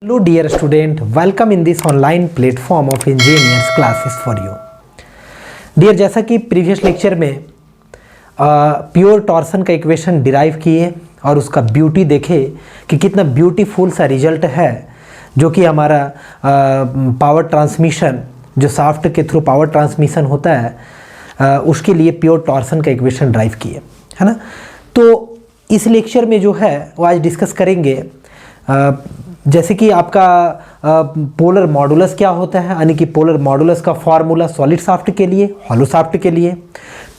Hello dear student, welcome in this online platform of engineers classes for you. Dear, जैसा कि previous lecture में pure torsion का equation derive किए और उसका ब्यूटी देखे कि कितना ब्यूटीफुल सा रिजल्ट है, जो कि हमारा पावर ट्रांसमिशन जो शाफ्ट के थ्रू पावर ट्रांसमिशन होता है उसके लिए प्योर टॉर्सन का इक्वेशन ड्राइव किए, है ना। तो इस लेक्चर में जो है वो आज डिस्कस करेंगे जैसे कि आपका पोलर मॉडुलस क्या होता है, यानी कि पोलर मॉडुलस का फॉर्मूला सॉलिड शाफ्ट के लिए, हॉलो शाफ्ट के लिए,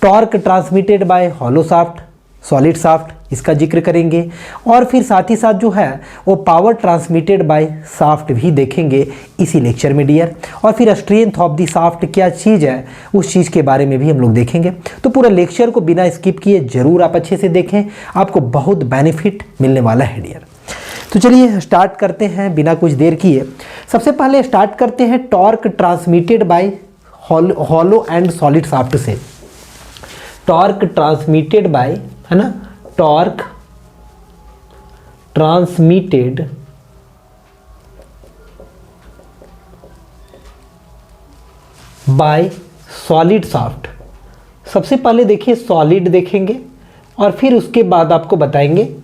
torque transmitted by hollow shaft, solid shaft, इसका जिक्र करेंगे। और फिर साथ ही साथ जो है वो पावर ट्रांसमिटेड बाय शाफ्ट भी देखेंगे इसी लेक्चर में डियर। और फिर स्ट्रेंथ ऑफ द शाफ्ट क्या चीज़ है उस चीज़ के बारे में भी हम लोग देखेंगे। तो पूरा लेक्चर को बिना स्किप किए ज़रूर आप अच्छे से देखें, आपको बहुत बेनिफिट मिलने वाला है डियर। तो चलिए स्टार्ट करते हैं बिना कुछ देर किए। सबसे पहले स्टार्ट करते हैं torque transmitted by hollow and solid shaft से। टॉर्क ट्रांसमिटेड बाय, है ना, torque transmitted by solid shaft. सबसे पहले देखिए सॉलिड देखेंगे और फिर उसके बाद आपको बताएंगे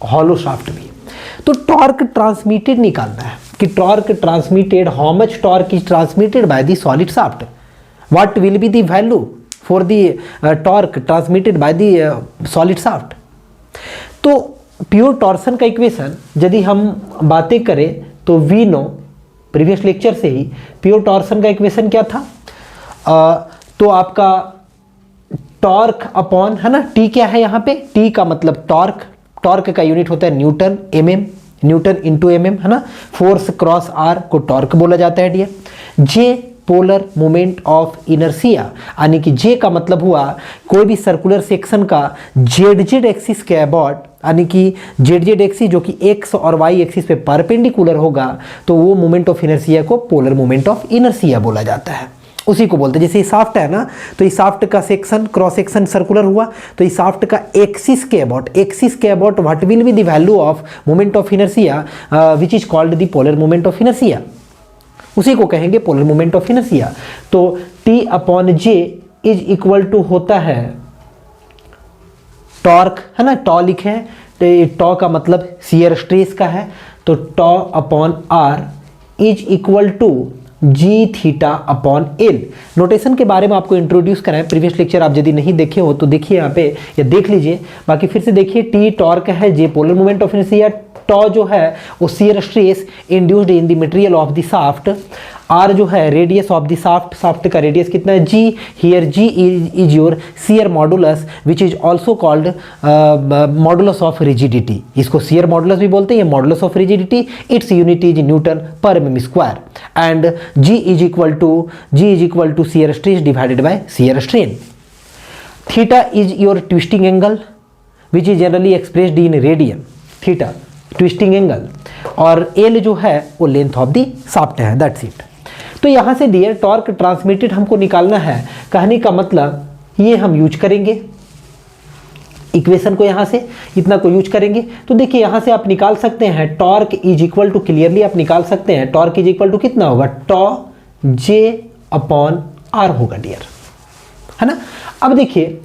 हॉलो शाफ्ट भी। तो टॉर्क ट्रांसमिटेड निकालना है कि torque transmitted, how much torque is transmitted by the solid shaft, what will be the value for the torque transmitted by the solid shaft. तो प्योर टॉर्सन का इक्वेशन यदि हम बातें करें तो वी नो प्रीवियस लेक्चर से ही pure torsion का equation क्या था, तो आपका टॉर्क अपॉन, है ना, टी क्या है यहाँ पे, टी का मतलब टॉर्क, टॉर्क का यूनिट होता है newton, MM, newton into MM, है ना। फोर्स क्रॉस आर को टॉर्क बोला जाता है dear. J polar moment of inertia, यानी कि जे का मतलब हुआ कोई भी सर्कुलर सेक्शन का जेड जेड एक्सिस के अबाउट, यानी कि जेड जेड एक्सिस जो कि एक्स और वाई एक्सिस पे परपेंडिकुलर होगा, तो वो मोमेंट ऑफ इनर्शिया को पोलर मोमेंट ऑफ इनर्शिया बोला जाता है। उसी को बोलते हैं, जैसे ये शाफ्ट है ना, तो इस शाफ्ट का सेक्शन क्रॉस सेक्शन सर्कुलर हुआ, तो इस शाफ्ट का एक्सिस के about what will be the value of moment of inertia which is called the polar moment of inertia, उसी को कहेंगे पोलर मोमेंट ऑफ इनर्शिया। तो T upon J is equal to होता है टॉर्क, है ना, टॉ लिखे हैं, तो टॉ का मतलब शियर स्ट्रेस का है, तो tau upon R is equal to G theta upon L. Notation के बारे में आपको इंट्रोड्यूस कराएं, प्रीवियस लेक्चर आप यदि नहीं देखे हो तो देखिए यहाँ पे या देख लीजिए, बाकी फिर से देखिए। टी टॉर्क है, J polar moment of inertia, tau जो है वो shear stress induced in the material of the shaft, R जो है radius of the shaft, shaft का रेडियस कितना है G, here G is your shear modulus which is also called modulus of rigidity, इसको shear modulus भी बोलते हैं, modulus of rigidity, it's unit is newton per M square, and G is equal to shear stress divided by shear strain. Theta is your twisting angle which is generally expressed in radian, theta twisting angle, और L जो है वो length of the shaft है, that's it. तो यहाँ से dear torque transmitted हमको निकालना है, कहने का मतलब ये हम यूज करेंगे इक्वेशन को, यहाँ से इतना को यूज करेंगे। तो देखिए यहाँ से आप निकाल सकते हैं torque is equal to, clearly आप निकाल सकते हैं टॉर्क इज इक्वल टू कितना होगा, टॉ जे अपॉन आर होगा डियर, है ना। अब देखिए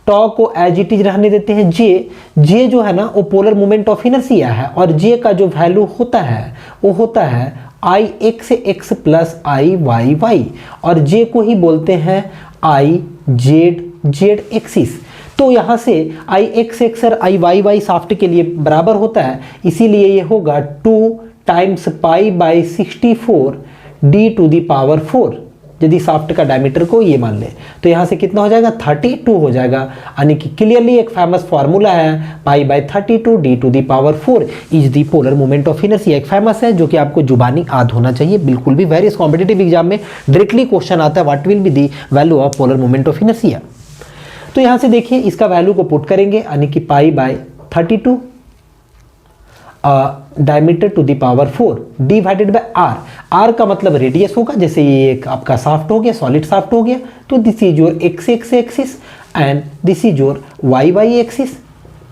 टॉ को एज इट इज रहने देते हैं, जे जो है ना वो पोलर मोमेंट ऑफ इनर्शिया है, और जे का जो वैल्यू होता है वो होता है आई एक्स एक्स प्लस आई वाई वाई, और जे को ही बोलते हैं आई जेड जेड एक्सिस। तो यहाँ से आई एक्स एक्स और आई वाई वाई शाफ्ट के लिए बराबर होता है, इसीलिए ये होगा 2 times pi by 64 D to the power 4, यदि शाफ्ट का डायमीटर को ये मान ले, तो यहाँ से कितना हो जाएगा 32 हो जाएगा, यानी कि क्लियरली एक फेमस फॉर्मूला है pi by 32 D to the power 4 is the polar moment of inertia, एक फेमस है जो कि आपको जुबानी याद होना चाहिए बिल्कुल भी। वेरियस कॉम्पिटिटिव एग्जाम में डायरेक्टली क्वेश्चन आता है what will be the value of polar moment of inertia. तो यहाँ से देखिए इसका वैल्यू को पुट करेंगे, यानी कि pi by 32 diameter to the power 4 divided by R, R का मतलब रेडियस होगा, जैसे ये एक आपका शाफ्ट हो गया, सॉलिड शाफ्ट हो गया, तो this is your X X axis and this is your Y Y axis,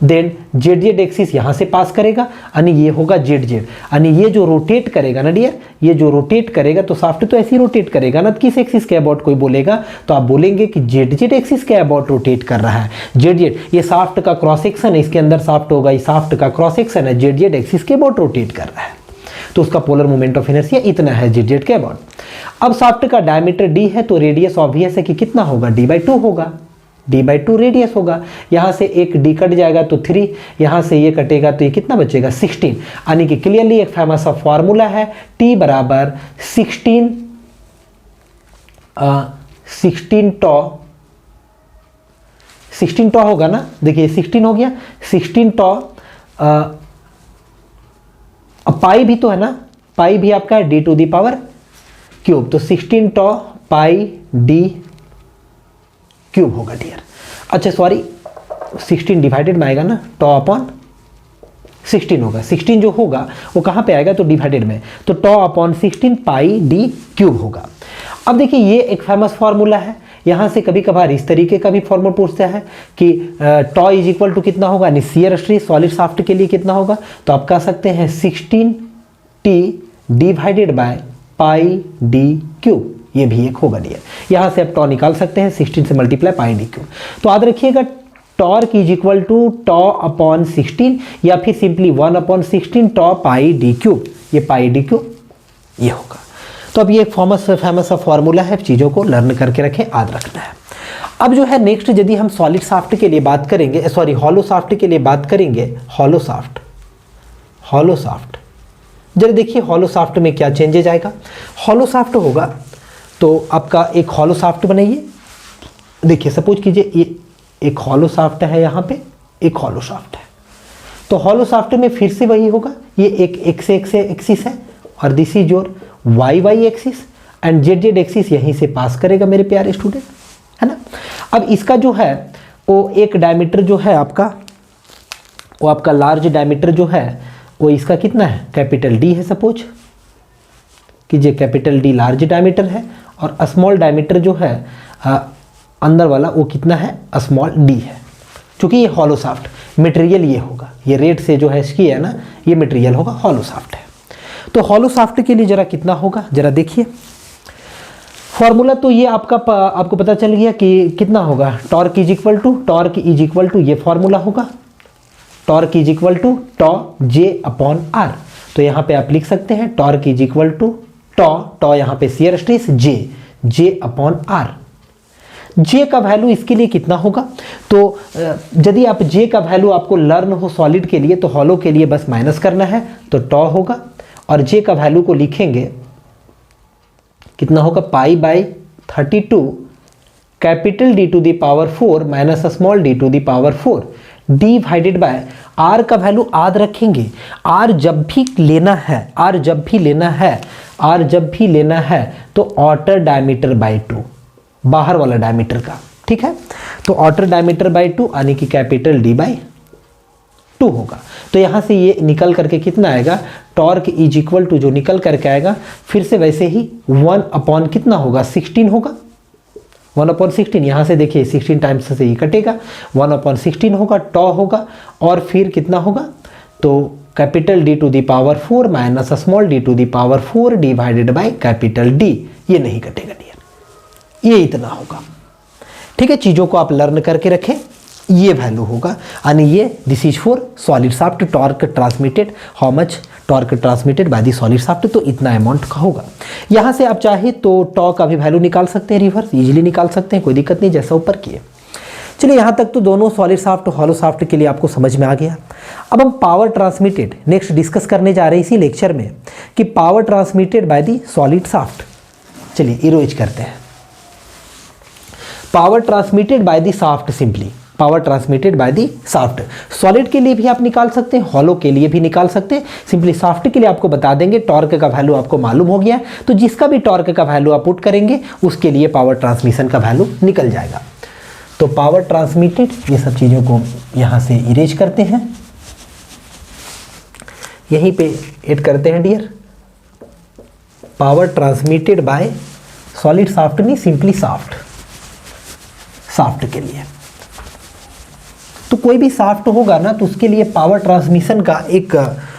then Z Z axis यहाँ से पास करेगा यानी ये होगा जेड जेड, यानी ये जो रोटेट करेगा ना डियर, ये जो रोटेट करेगा तो साफ्ट तो ऐसे ही रोटेट करेगा ना, किस एक्सिस के अबाउट कोई बोलेगा तो आप बोलेंगे कि जेड जेड एक्सिस के अबाउट रोटेट कर रहा है। जेड जेड ये साफ्ट का क्रॉस सेक्शन है, इसके अंदर साफ्ट होगा, ये साफ्ट का क्रॉस सेक्शन है, जेड जेड एक्सिस के अबाउट रोटेट कर रहा है, तो उसका पोलर मोमेंट ऑफ इनर्शिया इतना है जेड जेड के अबाउट। अब साफ्ट का डायमीटर डी है तो रेडियस ऑब्वियस है कि कितना होगा, d/2 होगा, d/2 रेडियस होगा। यहाँ से एक d कट जाएगा तो 3, यहाँ से ये कटेगा तो ये कितना बचेगा 16, यानी कि क्लियरली एक फेमस सा फॉर्मूला है T बराबर 16 टॉ होगा ना, देखिए 16 हो गया, 16 टॉ पाई भी तो है ना, पाई भी आपका है d⁻³ तो 16 टॉ पाई d³ होगा डियर। अच्छा सॉरी 16 डिवाइडेड में आएगा ना, टॉ अपॉन 16 होगा, 16 जो होगा वो कहाँ पे आएगा तो डिवाइडेड में, तो टॉ अपॉन 16 पाई d³ होगा। अब देखिए ये एक फेमस फॉर्मूला है, यहाँ से कभी कभार इस तरीके का भी फॉर्मूला पूछता है कि टॉ इज इक्वल टू कितना होगा, यानी शियर स्ट्रेस सॉलिड शाफ्ट के लिए कितना होगा, तो आप कह सकते हैं 16t divided by pi d³, ये भी एक होगा डियर। यहाँ से आप टॉ निकाल सकते हैं, 16 से मल्टीप्लाई पाई d³। तो याद रखिएगा torque is equal to tau upon 16 या फिर सिंपली 1/16 टॉ पाई d³, ये पाई d³ ये होगा। तो अब ये एक फेमस सा फॉर्मूला है, चीज़ों को लर्न करके रखें, याद रखना है। अब जो है नेक्स्ट यदि हम सॉलिड शाफ्ट के लिए बात करेंगे, सॉरी हॉलो शाफ्ट के लिए बात करेंगे, हॉलो शाफ्ट जरा देखिए हॉलो शाफ्ट में क्या चेंजेज आएगा। हॉलो शाफ्ट होगा तो आपका एक हॉलो शाफ्ट बनाइए, देखिए सपोज कीजिए ये एक हॉलो शाफ्ट है, यहाँ पे एक हॉलो शाफ्ट है, तो हॉलो शाफ्ट में फिर से वही होगा, ये एक एक्स एक्सिस है और this is your Y axis and Z Z axis यहीं से पास करेगा मेरे प्यारे स्टूडेंट, है ना। अब इसका जो है वो एक डायमीटर जो है आपका, वो आपका लार्ज डायमीटर जो है वो इसका कितना है, कैपिटल डी है, सपोज कीजिए कैपिटल डी लार्ज डायमीटर है और स्मॉल डायमीटर जो है अंदर वाला वो कितना है, स्मॉल डी है। क्योंकि ये हॉलो शाफ्ट मटेरियल ये होगा, ये रेड से जो है इसकी है ना, ये मटेरियल होगा, हॉलो शाफ्ट है। तो हॉलो शाफ्ट के लिए जरा कितना होगा, जरा देखिए फॉर्मूला तो ये आपको पता चल गया कि कितना होगा, टॉर्क इज इक्वल टू ये फॉर्मूला होगा, torque is equal to tau J upon R. तो यहाँ पे आप लिख सकते हैं torque is equal to tau यहाँ पे shear stress J upon R. J का वैल्यू इसके लिए कितना होगा, तो यदि आप जे का वैल्यू आपको लर्न हो सॉलिड के लिए तो हॉलो के लिए बस माइनस करना है, तो टॉ होगा और जे का वैल्यू को लिखेंगे कितना होगा, pi by 32 capital D⁻⁴ minus small D⁻⁴ divided by R का वैल्यू याद रखेंगे, आर जब भी लेना है तो आउटर डायमीटर बाई 2, बाहर वाला डायमीटर का, ठीक है। तो आउटर डायमीटर बाई 2 यानी कि कैपिटल D/2 होगा। तो यहाँ से ये निकल करके कितना आएगा, टॉर्क इज इक्वल टू जो निकल करके आएगा फिर से वैसे ही 1 अपॉन कितना होगा, 16 होगा, 1/16। यहाँ से देखिए 16 टाइम्स से ये कटेगा, 1/16 होगा, टॉ होगा और फिर कितना होगा, तो capital D⁻⁴ minus small D⁻⁴ divided by capital D, ये नहीं कटेगा डियर, ये इतना होगा, ठीक है। चीज़ों को आप लर्न करके रखें, ये वैल्यू होगा, यानी ये this is for solid shaft, torque transmitted, how much torque transmitted by the solid shaft, तो इतना अमाउंट का होगा। यहाँ से आप चाहे तो टॉ का भी वैल्यू निकाल सकते हैं, रिवर्स इजीली निकाल सकते हैं, कोई दिक्कत नहीं, जैसा ऊपर किए। चलिए यहाँ तक तो दोनों सॉलिड शाफ्ट हॉलो शाफ्ट के लिए आपको समझ में आ गया। अब हम पावर ट्रांसमिटेड नेक्स्ट डिस्कस करने जा रहे हैं इसी लेक्चर में कि power transmitted by the solid shaft. चलिए इरोज करते हैं, power transmitted by the shaft, simply power transmitted by the shaft. Solid के लिए भी आप निकाल सकते हैं, हॉलो के लिए भी निकाल सकते हैं, सिंपली शाफ्ट के लिए आपको बता देंगे। टॉर्क का वैल्यू आपको मालूम हो गया, तो जिसका भी टॉर्क का वैल्यू आप पुट करेंगे उसके लिए पावर ट्रांसमिशन का वैल्यू निकल जाएगा। तो पावर ट्रांसमिटेड, ये सब चीज़ों को यहाँ से इरेज करते हैं, यहीं पे ऐड करते हैं dear, power transmitted by solid shaft नहीं, सिंपली शाफ्ट के लिए तो कोई भी शाफ्ट होगा ना तो उसके लिए पावर ट्रांसमिशन का एक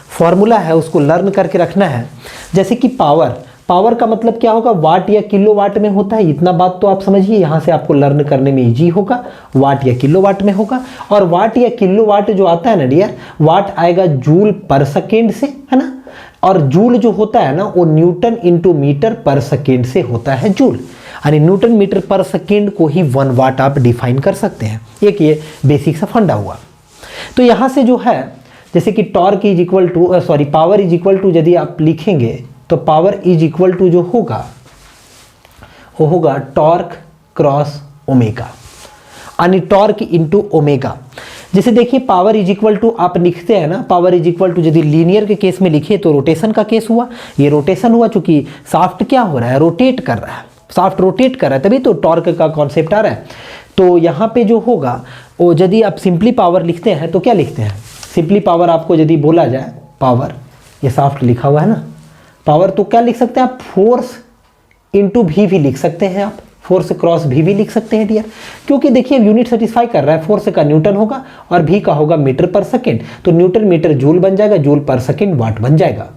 फॉर्मूला है, उसको लर्न करके रखना है। जैसे कि पावर का मतलब क्या होगा, वाट या किलो वाट में होता है, इतना बात तो आप समझिए, यहाँ से आपको लर्न करने में इजी होगा, वाट या किलो वाट में होगा। और वाट या किलो वाट जो आता है ना डियर, वाट आएगा जूल पर सेकेंड से, है ना, और जूल जो होता है ना वो न्यूटन इंटू मीटर पर सेकेंड से होता है जूल, यानी न्यूटन मीटर पर सेकेंड को ही 1 वाट आप डिफाइन कर सकते हैं। एक ये बेसिक सा फंडा हुआ। तो यहाँ से जो है जैसे कि torque is equal to power is equal to, यदि आप लिखेंगे तो पावर इज इक्वल टू जो होगा वो होगा टॉर्क क्रॉस ओमेगा, यानी टॉर्क इंटू ओमेगा। जैसे देखिए पावर इज इक्वल टू आप लिखते हैं ना, पावर इज इक्वल टू यदि लीनियर के केस में लिखे तो रोटेशन का केस हुआ, ये रोटेशन हुआ चूंकि शाफ्ट क्या हो रहा है, रोटेट कर रहा है, शाफ्ट रोटेट कर रहा है, तभी तो टॉर्क का कॉन्सेप्ट आ रहा है। तो यहाँ पे जो होगा वो यदि आप सिंपली पावर लिखते हैं तो क्या लिखते हैं, सिंपली पावर आपको यदि बोला जाए, पावर ये शाफ्ट लिखा हुआ है ना, पावर तो क्या लिख सकते हैं आप, फोर्स इंटू भी लिख सकते हैं आप, फोर्स क्रॉस भी लिख सकते हैं डियर, क्योंकि देखिए यूनिट सेटिस्फाई कर रहा है, फोर्स का न्यूटन होगा और भी का होगा मीटर पर सेकेंड, तो न्यूटन मीटर जूल बन जाएगा, जूल पर सेकेंड वाट बन जाएगा।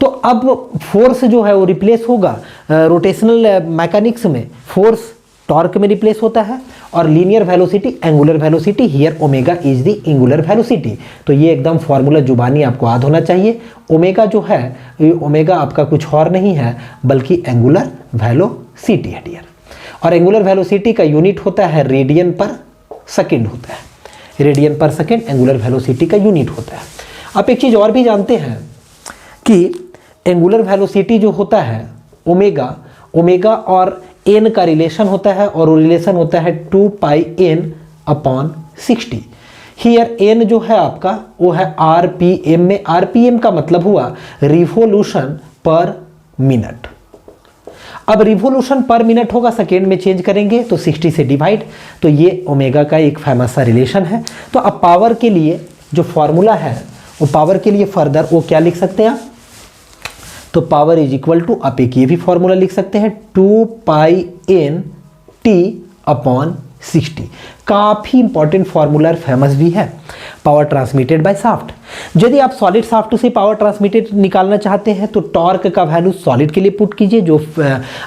तो अब फोर्स जो है वो रिप्लेस होगा रोटेशनल मैकेनिक्स में, फोर्स टॉर्क में रिप्लेस होता है, और linear velocity angular velocity, here omega is the angular velocity. तो ये एकदम फॉर्मूला जुबानी आपको याद होना चाहिए। ओमेगा जो है ये ओमेगा आपका कुछ और नहीं है बल्कि एंगुलर वेलोसिटी है डियर, और एंगुलर वेलोसिटी का यूनिट होता है रेडियन पर सेकेंड होता है, रेडियन पर सेकेंड एंगुलर वेलोसिटी का यूनिट होता है। आप एक चीज़ और भी जानते हैं कि एंगुलर वेलोसिटी जो होता है ओमेगा और एन का रिलेशन होता है, और वो रिलेशन होता है 2 पाई एन अपॉन 60। हियर एन जो है आपका वो है आरपीएम में, आरपीएम का मतलब हुआ रिवोल्यूशन पर मिनट। अब रिवोल्यूशन पर मिनट होगा, सेकेंड में चेंज करेंगे तो 60 से डिवाइड, तो ये ओमेगा का एक फेमस सा रिलेशन है। तो अब पावर के लिए जो फॉर्मूला है वो पावर के लिए फर्दर वो क्या लिख सकते हैं आप, तो पावर इज इक्वल टू आप एक ये भी फॉर्मूला लिख सकते हैं 2 पाई एन टी अपॉन 60। काफ़ी इंपॉर्टेंट फॉर्मूला फेमस भी है, पावर ट्रांसमिटेड बाय शाफ्ट। यदि आप सॉलिड शाफ्ट से पावर ट्रांसमिटेड निकालना चाहते हैं तो टॉर्क का वैल्यू सॉलिड के लिए पुट कीजिए, जो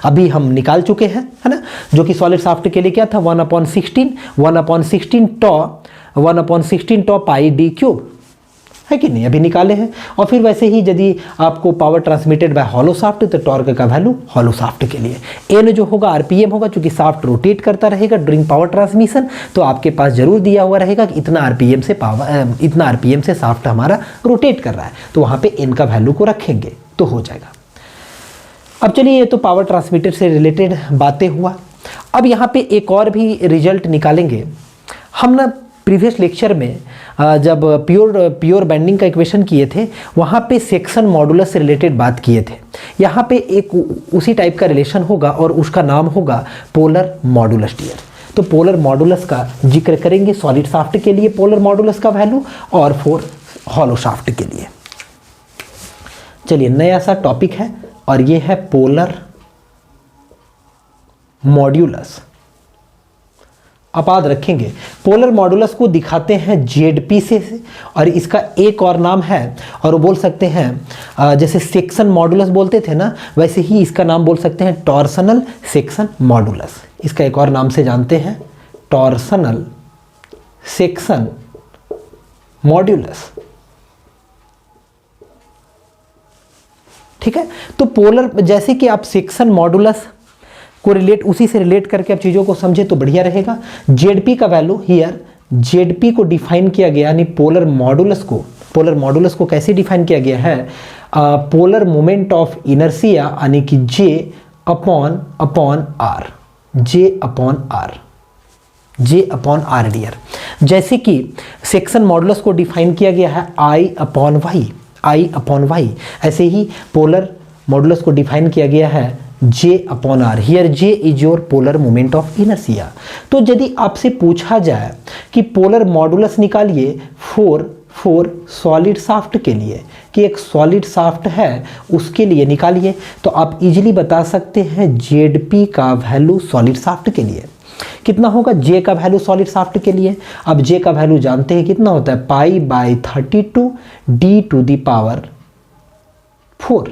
अभी हम निकाल चुके हैं, है ना, जो कि सॉलिड शाफ्ट के लिए क्या था 1/16 टॉ पाई डी क्यूब, है कि नहीं, अभी निकाले हैं। और फिर वैसे ही यदि आपको power transmitted bye hollow shaft तो टॉर्क का वैल्यू हॉलो शाफ्ट के लिए एन जो होगा आरपीएम होगा, क्योंकि शाफ्ट रोटेट करता रहेगा ड्यूरिंग पावर ट्रांसमिशन, तो आपके पास जरूर दिया हुआ रहेगा कि इतना आरपीएम से शाफ्ट हमारा रोटेट कर रहा है, तो वहाँ पे एन का वैल्यू को रखेंगे तो हो जाएगा। अब चलिए ये तो पावर ट्रांसमिटेड से रिलेटेड बातें हुआ। अब यहाँ पे एक और भी रिजल्ट निकालेंगे हम ना। प्रीवियस लेक्चर में जब प्योर बेंडिंग का इक्वेशन किए थे वहाँ पे सेक्शन मॉडुलस से रिलेटेड बात किए थे। यहाँ पे एक उसी टाइप का रिलेशन होगा और उसका नाम होगा पोलर मॉडुलस डियर। तो पोलर मॉडुलस का जिक्र करेंगे सॉलिड शाफ्ट के लिए पोलर मॉडुलस का वैल्यू और फॉर हॉलो शाफ्ट के लिए। चलिए नया सा टॉपिक है और ये है पोलर मॉड्यूलस। आप याद रखेंगे पोलर मॉडुलस को दिखाते हैं जेडपी से, और इसका एक और नाम है और वो बोल सकते हैं जैसे सेक्शन मॉडुलस बोलते थे ना, वैसे ही इसका नाम बोल सकते हैं टॉर्सनल सेक्शन मॉडुलस। इसका एक और नाम से जानते हैं टॉर्सनल सेक्शन मॉड्युलस। ठीक है, तो पोलर जैसे कि आप सेक्शन मॉडुलस को उसी से रिलेट करके आप चीज़ों को समझे तो बढ़िया रहेगा। जेडपी का वैल्यू हियर, जेडपी को डिफाइन किया गया यानी पोलर मॉडुलस को कैसे डिफाइन किया गया है, पोलर मोमेंट ऑफ इनर्शिया यानी कि जे अपॉन आर डियर। जैसे कि सेक्शन मॉडुलस को डिफाइन किया गया है आई अपॉन वाई, ऐसे ही पोलर मॉडुलस को डिफाइन किया गया है J upon R. Here J is your polar moment of inertia. तो यदि आपसे पूछा जाए कि पोलर मॉडुलस निकालिए फॉर सॉलिड शाफ्ट के लिए, कि एक सॉलिड शाफ्ट है उसके लिए निकालिए, तो आप इजीली बता सकते हैं जेडपी का वैल्यू सॉलिड शाफ्ट के लिए। कितना होगा जे का वैल्यू सॉलिड शाफ्ट के लिए। अब जे का वैल्यू जानते हैं कितना होता है, π/32 d टू द पावर 4,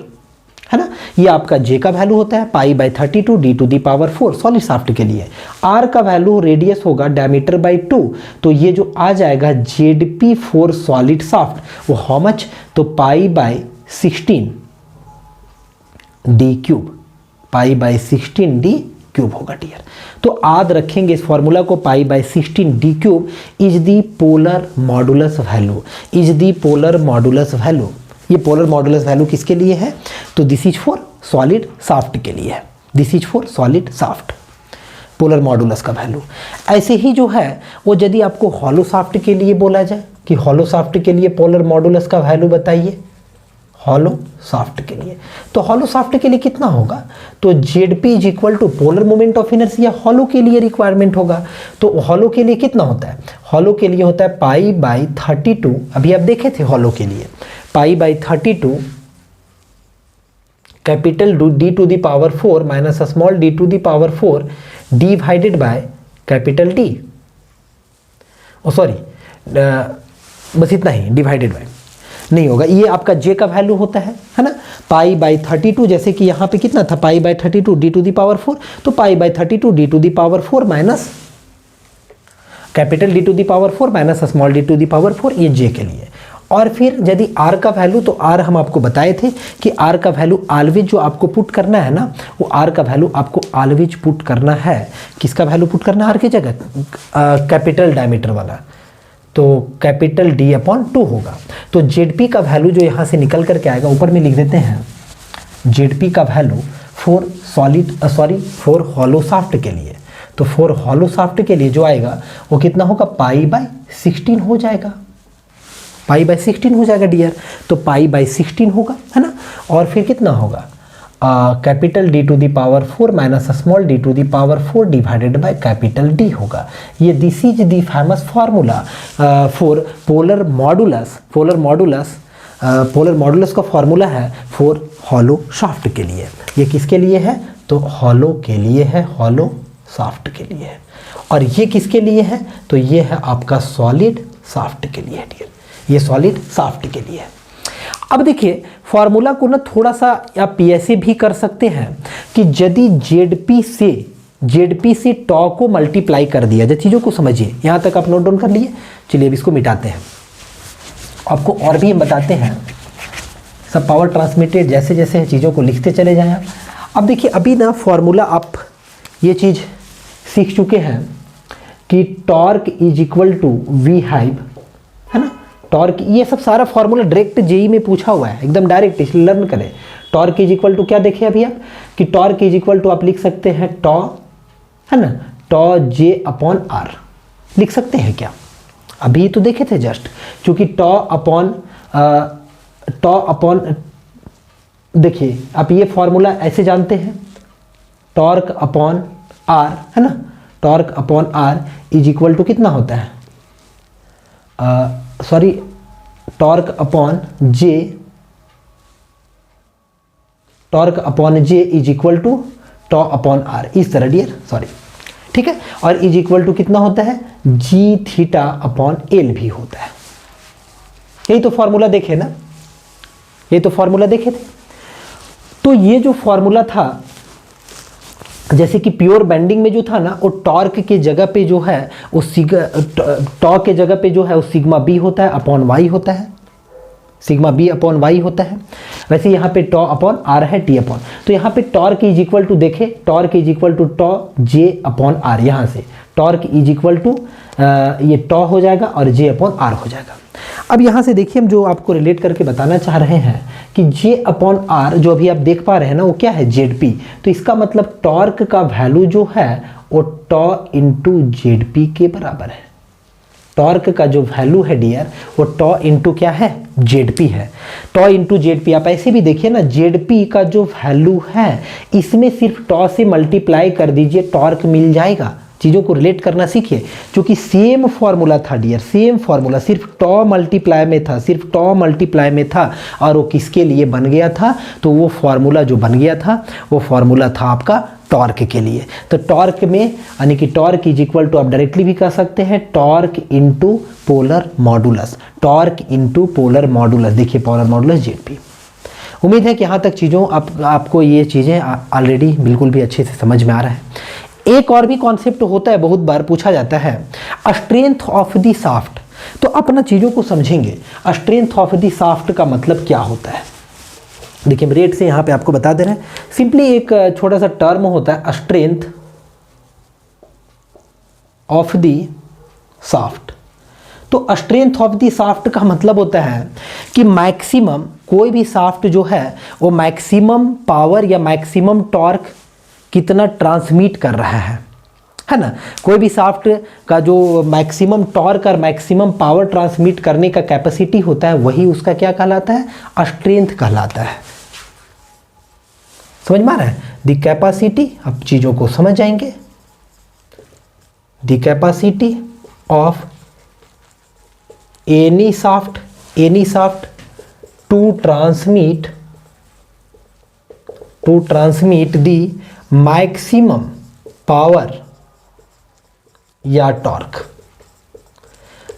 है ना। ये आपका जे का वैल्यू होता है π/32 d to the power 4 solid shaft के लिए। आर का वैल्यू रेडियस होगा डायमीटर बाई 2, तो ये जो आ जाएगा ZP4 सॉलिड शाफ्ट वो हाउ मच, तो π/16 d क्यूब, π/16 d क्यूब होगा डियर। तो याद रखेंगे इस फॉर्मूला को, π/16 d cube is the polar modulus value, is the polar modulus value. ये पोलर मॉडुलस वैल्यू किसके लिए है, तो this is for solid shaft के लिए है, this is for solid shaft, polar modulus का वैल्यू। ऐसे ही जो है वो यदि आपको हॉलो शाफ्ट के लिए बोला जाए कि हॉलो शाफ्ट के लिए पोलर मॉडुलस का वैल्यू बताइए, हॉलो शाफ्ट के लिए, तो हॉलो शाफ्ट के लिए कितना होगा, तो ZP is equal to polar moment of inertia hollow के लिए रिक्वायरमेंट होगा। तो हॉलो के लिए कितना होता है, हॉलो के लिए होता है π/32, अभी आप देखे थे हॉलो के लिए π/32 capital D to the power 4 minus small d to the power 4 divided by capital D, oh sorry बस इतना ही, डिवाइडेड बाय नहीं होगा, ये आपका जे का वैल्यू होता है ना, π/32, जैसे कि यहाँ पे कितना था π/32 d टू द पावर 4, तो π/32 d to the power 4 minus capital D to the power 4 minus small d to the power 4, ये जे के लिए। और फिर यदि आर का वैल्यू, तो आर हम आपको बताए थे कि आर का वैल्यू ऑलवेज जो आपको पुट करना है ना, वो आर का वैल्यू आपको ऑलवेज पुट करना है, किसका वैल्यू पुट करना है आर की जगह, कैपिटल डायमीटर वाला, तो कैपिटल D/2 होगा। तो ZP का वैल्यू जो यहाँ से निकल करके आएगा, ऊपर में लिख देते हैं ZP का value for solid for hollow shaft के लिए, तो फॉर हॉलो शाफ्ट के लिए जो आएगा वो कितना होगा, π/16 हो जाएगा, π/16 हो जाएगा डियर, तो π/16 होगा, है ना। और फिर कितना होगा, capital D to the power 4 minus small d to the power 4 divided by capital D होगा। ये this is the famous formula for polar modulus, polar modulus का फार्मूला है फॉर हॉलो शाफ्ट के लिए। ये किसके लिए है, तो हॉलो के लिए है, हॉलो शाफ्ट के लिए है। और ये किसके लिए है, तो ये है आपका सॉलिड शाफ्ट के लिए डियर, ये सॉलिड शाफ्ट के लिए है। अब देखिए फॉर्मूला को ना थोड़ा सा आप ऐसे भी कर सकते हैं कि यदि ZP से टॉ को मल्टीप्लाई कर दिया जाए, चीज़ों को समझिए, यहाँ तक आप नोट डाउन कर लिए। चलिए अब इसको मिटाते हैं, आपको और भी हम बताते हैं, सब पावर ट्रांसमिटेड जैसे जैसे चीज़ों को लिखते चले जाएं आप। अब देखिए अभी ना फॉर्मूला आप ये चीज़ सीख चुके हैं कि torque is equal to V हाइव, है ना। टॉर्क, ये सब सारा फॉर्मूला डायरेक्ट जेई में पूछा हुआ है, एकदम डायरेक्ट, इसलिए लर्न करें। टॉर्क इज इक्वल टू क्या देखे अभी आप, कि टॉर्क इज इक्वल टू आप लिख सकते हैं टॉ, है ना, टॉ J/R लिख सकते हैं क्या, अभी तो देखे थे जस्ट, क्योंकि टॉ अपॉन देखिए आप ये फॉर्मूला ऐसे जानते हैं, टॉर्क अपॉन R, है ना, torque upon R is equal to कितना होता है, sorry torque upon J is equal to tau upon R, इस तरह डियर, सॉरी, ठीक है। और इज इक्वल टू कितना होता है, G⁻/L भी होता है। यही तो फॉर्मूला देखे ना, ये तो फॉर्मूला देखे थे। तो ये जो फॉर्मूला था, जैसे कि प्योर बेंडिंग में जो था ना, वो टॉर्क के जगह पे जो है वो टॉ के जगह पे जो है वो सिग्मा बी होता है अपॉन वाई होता है, सिग्मा बी अपॉन वाई होता है। वैसे यहाँ पे टॉ अपॉन आर है टी अपॉन, तो यहाँ पे टॉर्क इज इक्वल टू देखे, torque is equal to tau J upon R, यहाँ से टॉर्क इज इक्वल टू ये टॉ हो जाएगा और जे अपॉन आर हो जाएगा। अब यहाँ से देखिए हम जो आपको रिलेट करके बताना चाह रहे हैं कि जे अपॉन आर जो अभी आप देख पा रहे हैं ना, वो क्या है, ZP। तो इसका मतलब टॉर्क का वैल्यू जो है वो टॉ इंटू ZP के बराबर है। टॉर्क का जो वैल्यू है डियर, वो टॉ इंटू क्या है, ZP है। टॉ इंटू ZP आप ऐसे भी देखिए ना, ZP का जो वैल्यू है इसमें सिर्फ टॉ से मल्टीप्लाई कर दीजिए, टॉर्क मिल जाएगा, चीज़ों को रिलेट करना सीखिए, क्योंकि सेम फॉर्मूला था डियर, सेम फॉर्मूला, सिर्फ टॉ मल्टीप्लाई में था, सिर्फ टॉ मल्टीप्लाई में था, और वो किसके लिए बन गया था, तो वो फॉर्मूला जो बन गया था वो फॉर्मूला था आपका टॉर्क के लिए। तो टॉर्क में यानी कि टॉर्क इज इक्वल टू, आप डायरेक्टली भी कह सकते हैं torque into polar modulus, torque into polar modulus. देखिए पोलर मॉडुलस जेड। उम्मीद है कि यहाँ तक चीज़ों आपको ये चीज़ें ऑलरेडी बिल्कुल भी अच्छे से समझ में आ रहा है। एक और भी कॉन्सेप्ट होता है, बहुत बार पूछा जाता है, स्ट्रेंथ ऑफ द शाफ्ट। तो अपना चीज़ों को समझेंगे, स्ट्रेंथ ऑफ द शाफ्ट का मतलब क्या होता है। देखिए रेट से यहाँ पे आपको बता दे रहे हैं, सिंपली एक छोटा सा टर्म होता है स्ट्रेंथ ऑफ द शाफ्ट। तो स्ट्रेंथ ऑफ द शाफ्ट का मतलब होता है कि मैक्सिमम, कोई भी शाफ्ट जो है वो मैक्सिमम पावर या मैक्सिमम टॉर्क कितना ट्रांसमिट कर रहा है ना। कोई भी शाफ्ट का जो मैक्सिमम टॉर्क और मैक्सिमम पावर ट्रांसमिट करने का कैपेसिटी होता है वही उसका क्या कहलाता है, स्ट्रेंथ कहलाता है। समझ में आ रहा है, द कैपेसिटी, अब चीज़ों को समझ जाएंगे, the capacity of any shaft to transmit the maximum power या टॉर्क।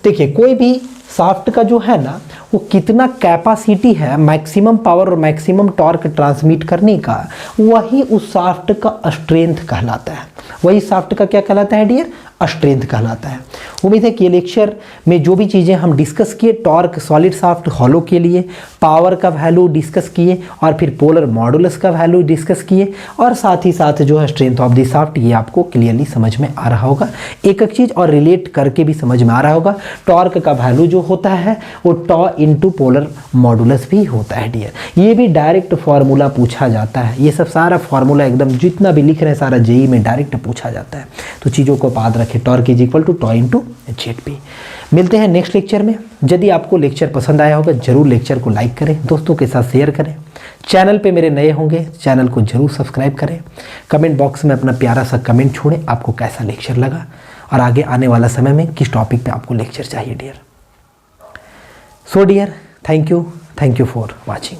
देखिए कोई भी शाफ्ट का जो है ना वो कितना कैपेसिटी है मैक्सिमम पावर और मैक्सिमम टॉर्क ट्रांसमिट करने का, वही उस शाफ्ट का स्ट्रेंथ कहलाता है। वही शाफ्ट का क्या कहलाता है डियर, स्ट्रेंथ कहलाता है। उम्मीद है कि ये लेक्चर में जो भी चीज़ें हम डिस्कस किए, टॉर्क सॉलिड शाफ्ट हॉलो के लिए, पावर का वैल्यू डिस्कस किए, और फिर पोलर मॉडुलस का वैल्यू डिस्कस किए, और साथ ही साथ जो है स्ट्रेंथ ऑफ द शाफ्ट, ये आपको क्लियरली समझ में आ रहा होगा। एक एक चीज़ और रिलेट करके भी समझ में आ रहा होगा। टॉर्क का वैल्यू जो होता है वो टॉ इंटू पोलर मॉडुलस भी होता है डियर। ये भी डायरेक्ट फार्मूला पूछा जाता है, ये सब सारा फार्मूला एकदम जितना भी लिख रहे हैं सारा जेई में डायरेक्ट पूछा जाता है। तो चीज़ों को याद रखें, torque is equal to tau into Z. मिलते हैं नेक्स्ट लेक्चर में। यदि आपको लेक्चर पसंद आया होगा जरूर लेक्चर को लाइक करें, दोस्तों के साथ शेयर करें। चैनल पे मेरे नए होंगे चैनल को जरूर सब्सक्राइब करें। कमेंट बॉक्स में अपना प्यारा सा कमेंट छोड़ें, आपको कैसा लेक्चर लगा और आगे आने वाला समय में किस टॉपिक पे आपको लेक्चर चाहिए dear. So dear, thank you for watching.